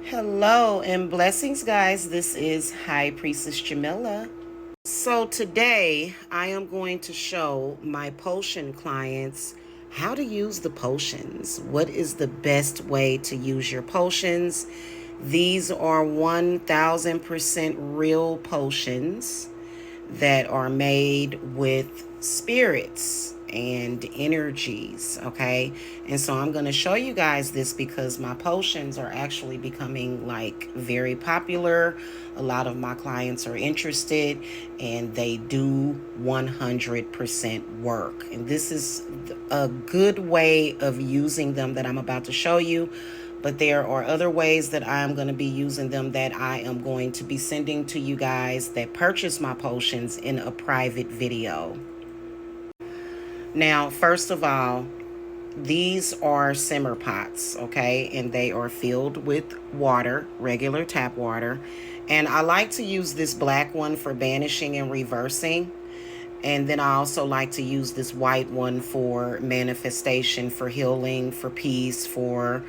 Hello and blessings, guys. This is High Priestess Jamila. So today I am going to show my potion clients how to use the potions. What is the best way to use your potions? These are 1000% real potions that are made with spirits and energies, okay? And so I'm going to show you guys this because my potions are actually becoming like very popular. A lot of my clients are interested and they do 100% work. And this is a good way of using them that I'm about to show you. But there are other ways that I'm going to be using them that I am going to be sending to you guys that purchase my potions in a private video. Now, first of all, these are simmer pots, okay? And they are filled with water, regular tap water. And I like to use this black one for banishing and reversing. And then I also like to use this white one for manifestation, for healing, for peace, for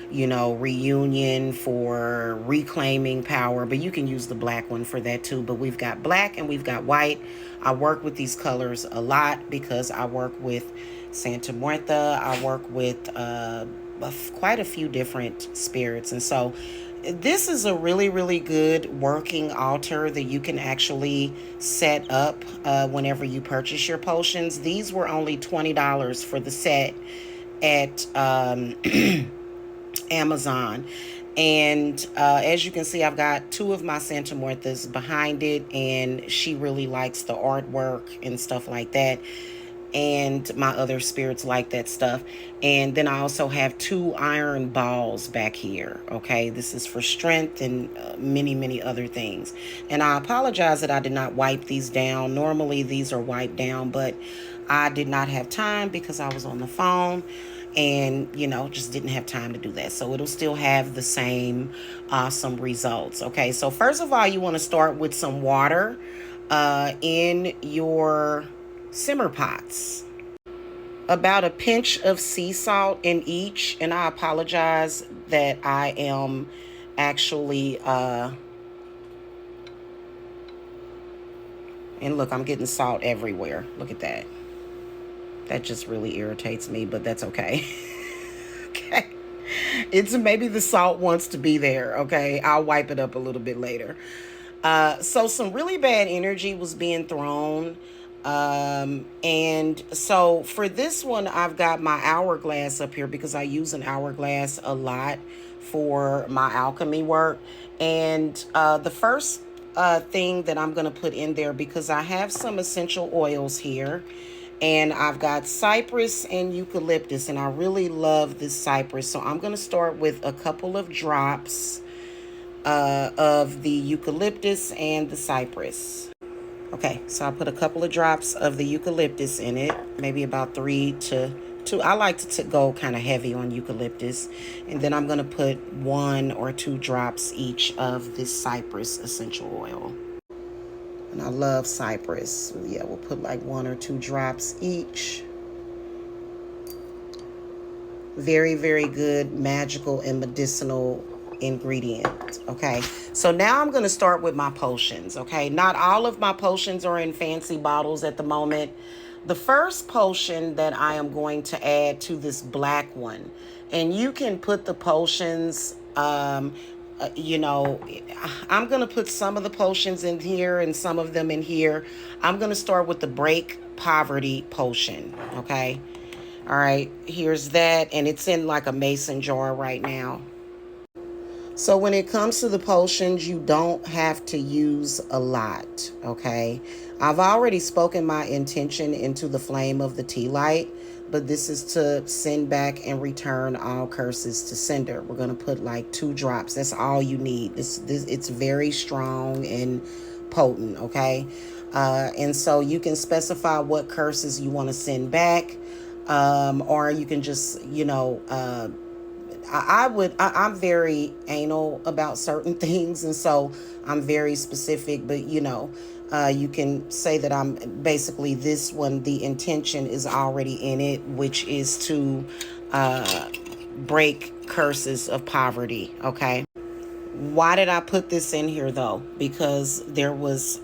reunion, for reclaiming power. But you can use the black one for that too. But we've got black and we've got white. I work with these colors a lot because I work with Santa Muerta. I work with quite a few different spirits. And so this is a really, really good working altar that you can actually set up whenever you purchase your potions. These were only $20 for the set at Amazon. And as you can see, I've got two of my Santa Muertas behind it, and she really likes the artwork and stuff like that. And my other spirits like that stuff. And then I also have two iron balls back here. Okay, this is for strength and many other things. And I apologize that I did not wipe these down. Normally these are wiped down, but I did not have time because I was on the phone and just didn't have time to do that. So it'll still have the same awesome results. Okay, so first of all, you want to start with some water in your simmer pots, about a pinch of sea salt in each. And I apologize that I am actually and look, I'm getting salt everywhere. Look at that. That just really irritates me, but that's okay. Okay, it's maybe the salt wants to be there. Okay, I'll wipe it up a little bit later. So some really bad energy was being thrown. And so for this one, I've got my hourglass up here because I use an hourglass a lot for my alchemy work. And the first thing that I'm going to put in there, because I have some essential oils here, and I've got cypress and eucalyptus, and I really love this cypress. So I'm going to start with a couple of drops of the eucalyptus and the cypress. Okay, so I put a couple of drops of the eucalyptus in it, maybe about 3 to 2. I like to go kind of heavy on eucalyptus. And then I'm going to put 1 or 2 drops each of this cypress essential oil. And I love cypress. Yeah, we'll put like 1 or 2 drops each. Very, very good magical and medicinal ingredient. Okay, so now I'm going to start with my potions. Okay, not all of my potions are in fancy bottles at the moment. The first potion that I am going to add to this black one, and you can put the potions I'm going to put some of the potions in here and some of them in here. I'm going to start with the break poverty potion. Okay, all right, here's that, and it's in like a mason jar right now. So when it comes to the potions, you don't have to use a lot, okay? I've already spoken my intention into the flame of the tea light, but this is to send back and return all curses to sender. We're going to put like 2 drops. That's all you need. It's very strong and potent, okay? And so you can specify what curses you want to send back, or you can just, I'm very anal about certain things, and so I'm very specific, but you can say that I'm basically this one, the intention is already in it, which is to break curses of poverty, okay? Why did I put this in here though? Because there was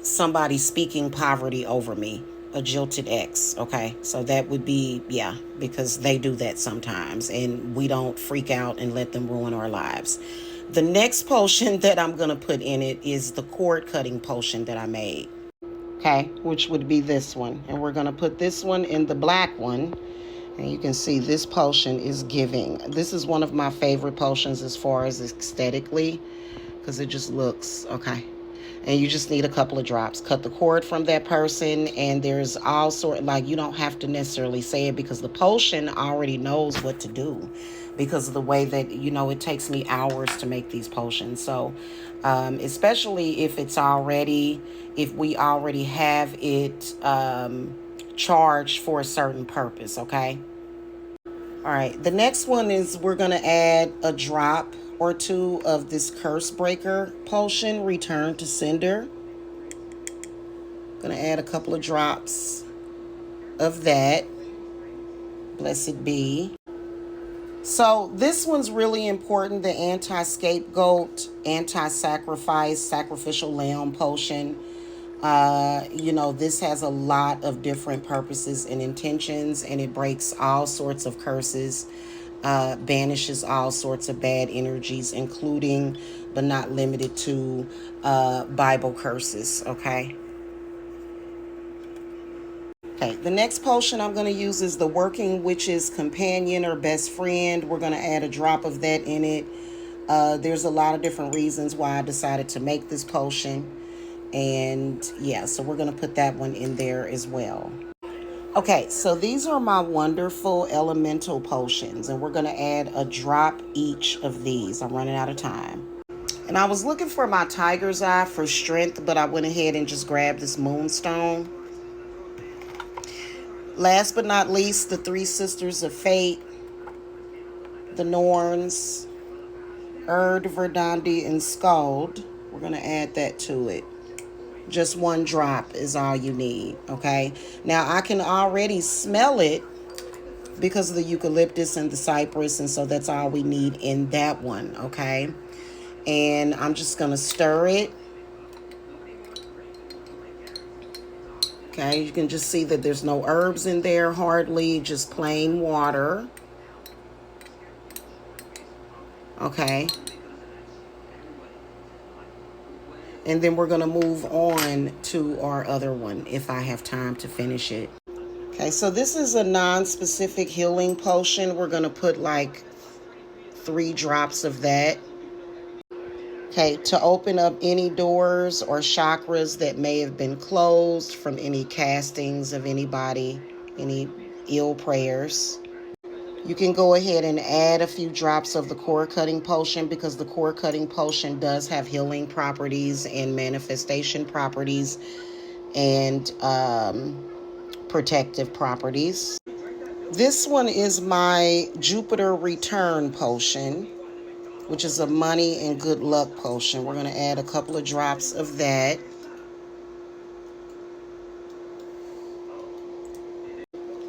somebody speaking poverty over me, a jilted ex. Okay, so that would be, yeah, because they do that sometimes and we don't freak out and let them ruin our lives. The next potion that I'm going to put in it is the cord cutting potion that I made. Okay, which would be this one. And we're going to put this one in the black one. And you can see this potion is giving. This is one of my favorite potions as far as aesthetically, because it just looks, okay. And you just need a couple of drops. Cut the cord from that person, and there's all sort, like, you don't have to necessarily say it because the potion already knows what to do because of the way that, you know, it takes me hours to make these potions. So especially if we already have it charged for a certain purpose, okay? All right, the next one is we're going to add a drop or two of this curse breaker potion, return to sender. Going to add a couple of drops of that. Blessed be. So this one's really important, the anti-scapegoat, anti-sacrifice, sacrificial lamb potion. You know, this has a lot of different purposes and intentions, and it breaks all sorts of curses, banishes all sorts of bad energies, including but not limited to Bible curses, okay? Okay, the next potion I'm going to use is the Working Witch's Companion or Best Friend. We're going to add a drop of that in it. There's a lot of different reasons why I decided to make this potion. And yeah, so we're going to put that one in there as well. Okay, so these are my wonderful elemental potions, and we're going to add a drop each of these. I'm running out of time. And I was looking for my tiger's eye for strength, but I went ahead and just grabbed this moonstone. Last but not least, the Three Sisters of Fate, the Norns, Erd, Verdandi, and Skald. We're going to add that to it. Just one drop is all you need, okay? Now, I can already smell it because of the eucalyptus and the cypress, and so that's all we need in that one, okay? And I'm just going to stir it. Okay, you can just see that there's no herbs in there, hardly, just plain water. Okay. And then we're going to move on to our other one if I have time to finish it. Okay, so this is a non-specific healing potion. We're going to put like 3 drops of that. Okay, to open up any doors or chakras that may have been closed from any castings of anybody, any ill prayers. You can go ahead and add a few drops of the cord cutting potion because the cord cutting potion does have healing properties and manifestation properties and protective properties. This one is my Jupiter Return potion, which is a money and good luck potion. We're going to add a couple of drops of that.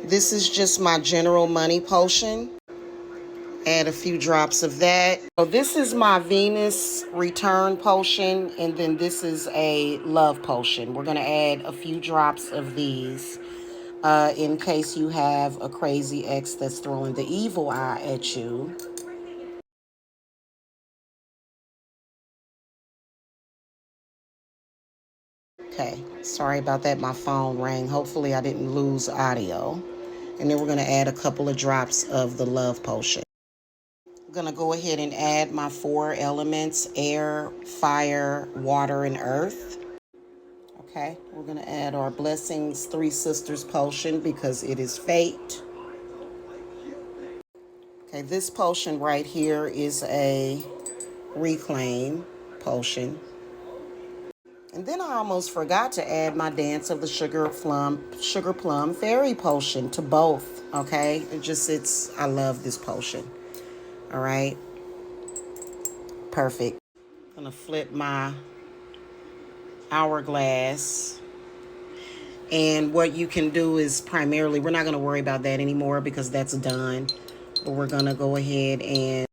This is just my general money potion. Add a few drops of that. So this is my Venus Return potion, and then this is a love potion. We're going to add a few drops of these in case you have a crazy ex that's throwing the evil eye at you. Okay, sorry about that. My phone rang. Hopefully I didn't lose audio. And then we're going to add a couple of drops of the love potion. I'm going to go ahead and add my 4 elements: air, fire, water, and earth. Okay, we're going to add our Blessings Three Sisters potion because it is fate. Okay, this potion right here is a reclaim potion. And then I almost forgot to add my Dance of the Sugar Plum Fairy potion to both, okay? I love this potion, all right? Perfect. I'm gonna flip my hourglass. And what you can do is primarily, we're not gonna worry about that anymore because that's done. But we're gonna go ahead and